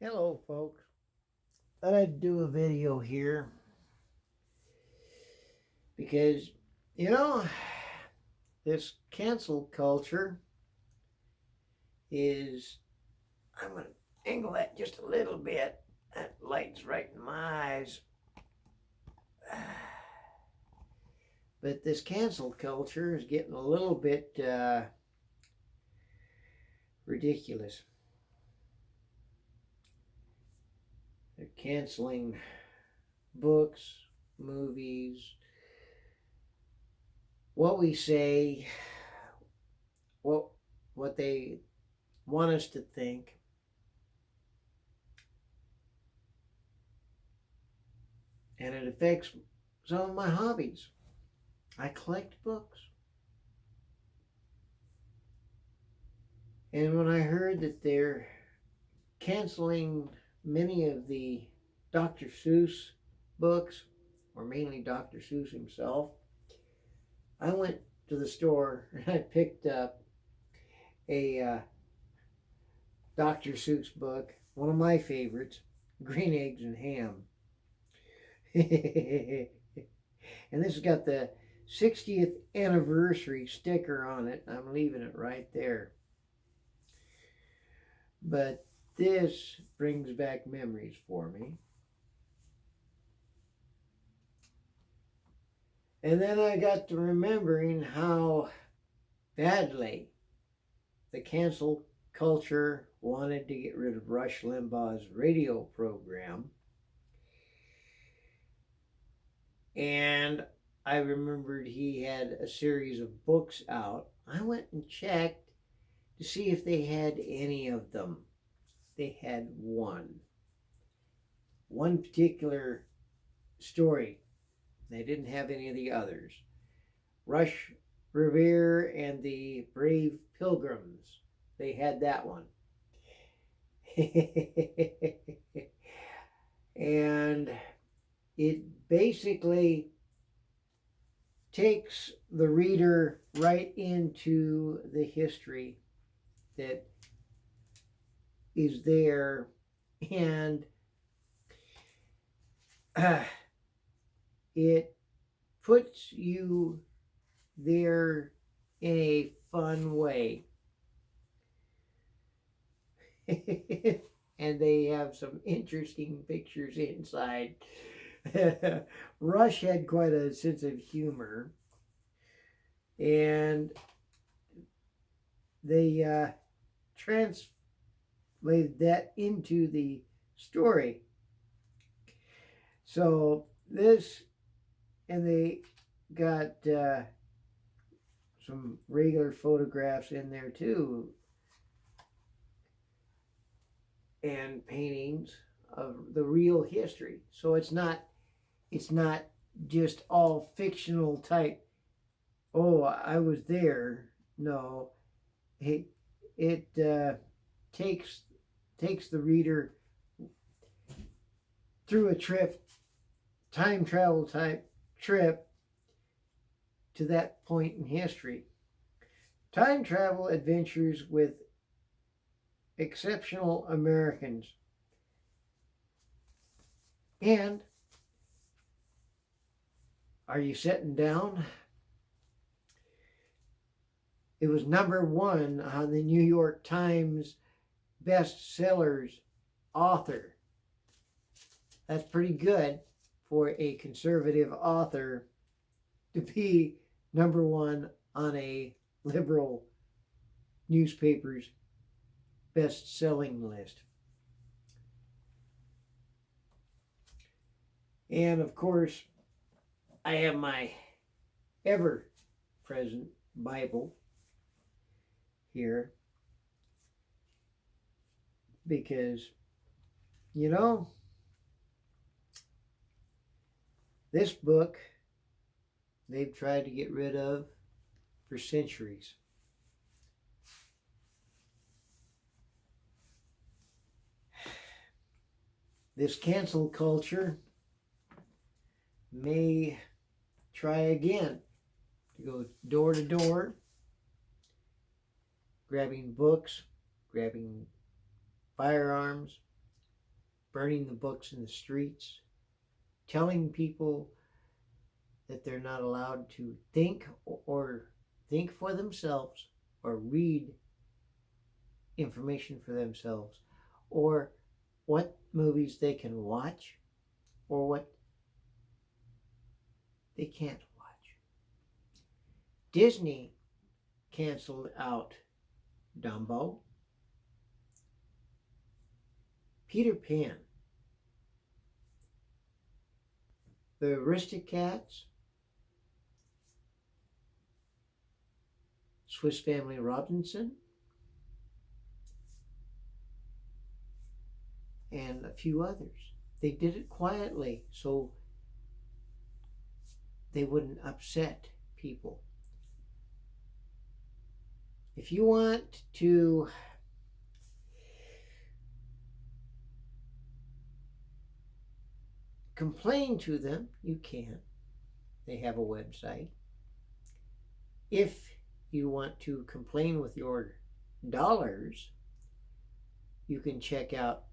Hello, folks. Thought I'd do a video here because, you know, this cancel culture is. I'm going to angle that just a little bit. That light's right in my eyes. But this cancel culture is getting a little bit ridiculous. They're canceling books, movies, what we say, what what they want us to think. And it affects some of my hobbies. I collect books. And when I heard that they're canceling many of the Dr. Seuss books, or mainly Dr. Seuss himself, I went to the store and I picked up a Dr. Seuss book, one of my favorites, Green Eggs and Ham. And this has got the 60th anniversary sticker on it. I'm leaving it right there. But this brings back memories for me. And then I got to remembering how badly the cancel culture wanted to get rid of Rush Limbaugh's radio program. And I remembered he had a series of books out. I went and checked to see if they had any of them. They had one particular story. They didn't have any of the others. Rush Revere and the Brave Pilgrims. They had that one. And it basically takes the reader right into the history that is there, and it puts you there in a fun way. And they have some interesting pictures inside. Rush had quite a sense of humor, and they translated that into the story. So this, and they got some regular photographs in there too, and paintings of the real history. So it's not just all fictional type. Oh, I was there. No, it takes the reader through a trip, time travel type trip, to that point in history. Time travel adventures with exceptional Americans. And are you sitting down? It was #1 on the New York Times bestsellers author. That's pretty good for a conservative author to be #1 on a liberal newspaper's best-selling list. And of course, I have my ever-present Bible here because, you know, this book they've tried to get rid of for centuries. This cancel culture may try again to go door to door, grabbing books, grabbing firearms, burning the books in the streets, telling people that they're not allowed to think or think for themselves or read information for themselves, or what movies they can watch or what they can't watch. Disney canceled out Dumbo, Peter Pan, the Aristocats, Swiss Family Robinson, and a few others. They did it quietly so they wouldn't upset people. If you want to complain to them, you can. They have a website. If you want to complain with your dollars, you can check out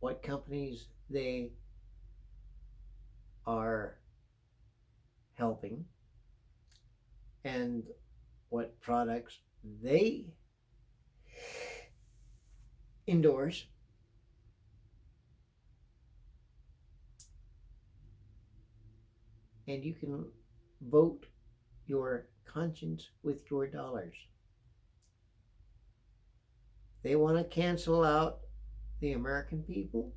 what companies they are helping and what products they endorse. And you can vote your conscience with your dollars. They want to cancel out the American people.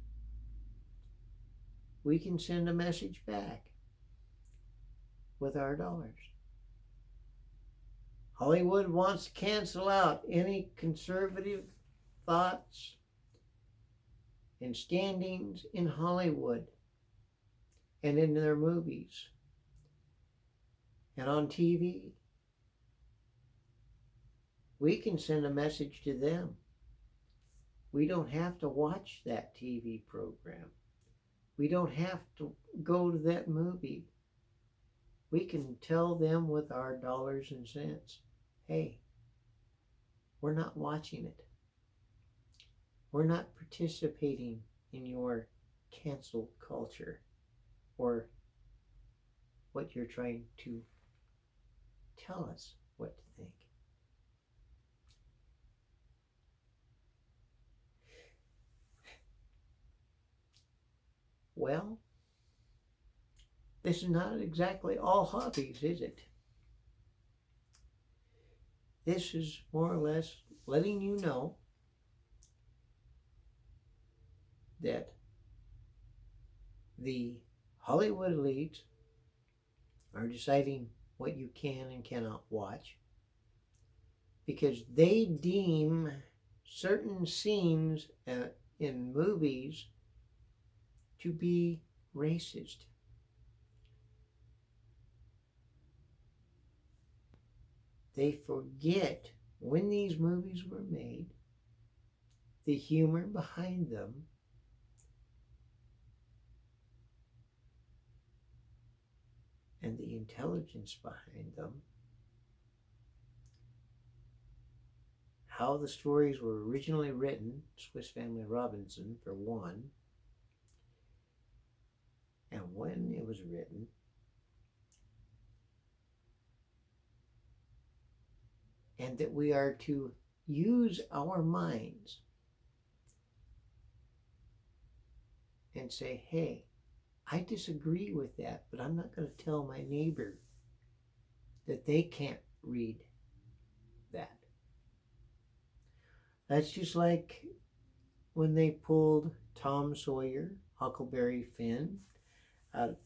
We can send a message back with our dollars. Hollywood wants to cancel out any conservative thoughts and standings in Hollywood and in their movies and on TV. We can send a message to them. We don't have to watch that TV program. We don't have to go to that movie. We can tell them with our dollars and cents, hey, we're not watching it. We're not participating in your cancel culture or what you're trying to tell us what to think. Well, this is not exactly all hobbies, is it? This is more or less letting you know that the Hollywood elites are deciding what you can and cannot watch because they deem certain scenes in movies to be racist. They forget when these movies were made, the humor behind them, and the intelligence behind them, how the stories were originally written, Swiss Family Robinson for one, and when it was written, and that we are to use our minds and say, hey, I disagree with that, but I'm not going to tell my neighbor that they can't read that. That's just like when they pulled Tom Sawyer, Huckleberry Finn out of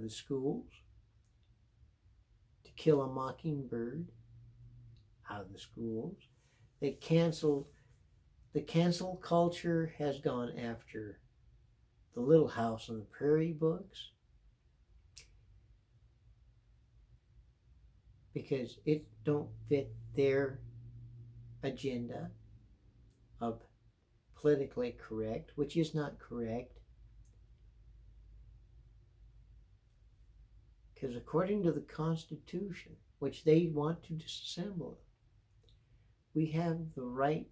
the schools, To Kill a Mockingbird out of the schools. They canceled. The cancel culture has gone after the Little House on the Prairie books because it don't fit their agenda of politically correct, which is not correct. Because according to the Constitution, which they want to disassemble, we have the right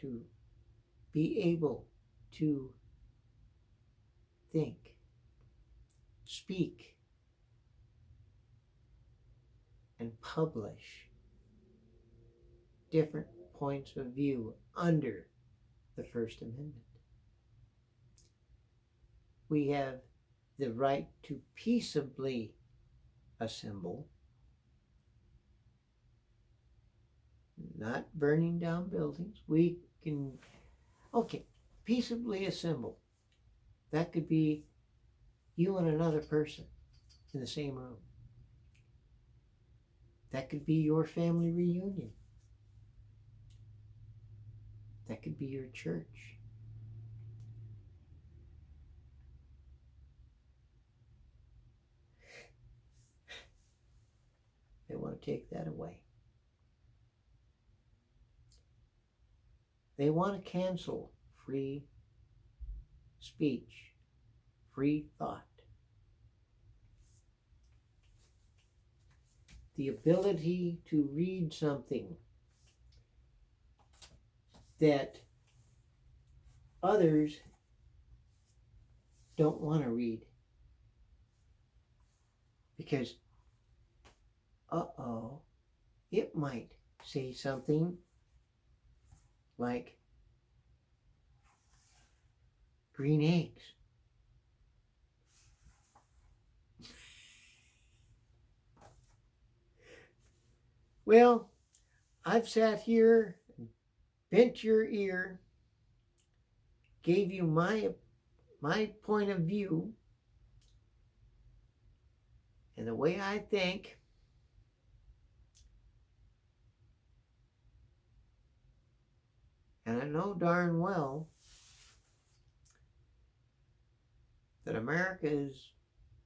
to be able to think, speak, and publish different points of view under the First Amendment. We have the right to peaceably assemble, not burning down buildings. We can, okay, peaceably assemble. That could be you and another person in the same room. That could be your family reunion. That could be your church. They want to take that away. They want to cancel free speech, free thought. The ability to read something that others don't want to read. Because, it might say something like green eggs. Well, I've sat here, bent your ear, gave you my point of view and the way I think. And I know darn well that America is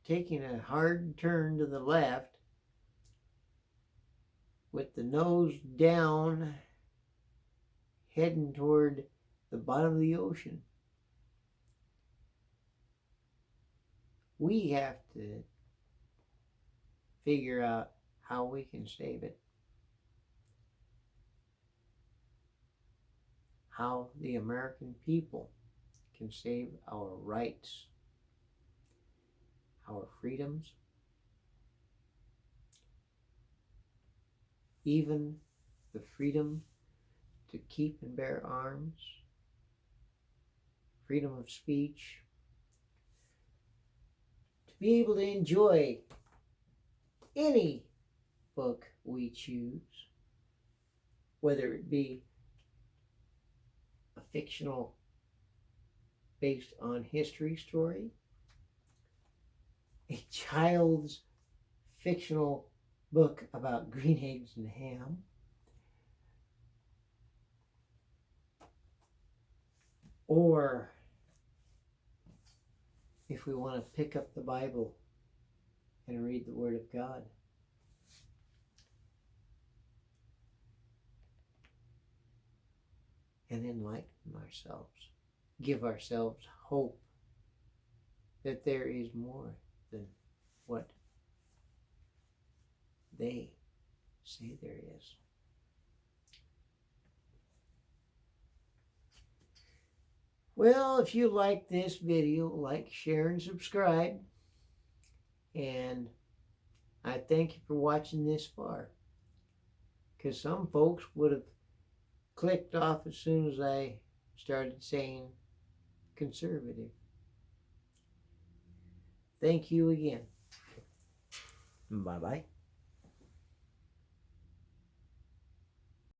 taking a hard turn to the left with the nose down, heading toward the bottom of the ocean. We have to figure out how we can save it. How the American people can save our rights, our freedoms, even the freedom to keep and bear arms, freedom of speech, to be able to enjoy any book we choose, whether it be a fictional based on history story, a child's fictional book about green eggs and ham, or if we want to pick up the Bible and read the Word of God. And enlighten ourselves, give ourselves hope that there is more than what they say there is. Well, if you like this video, like, share, and subscribe. And I thank you for watching this far, because some folks would have clicked off as soon as I started saying conservative. Thank you again. Bye-bye.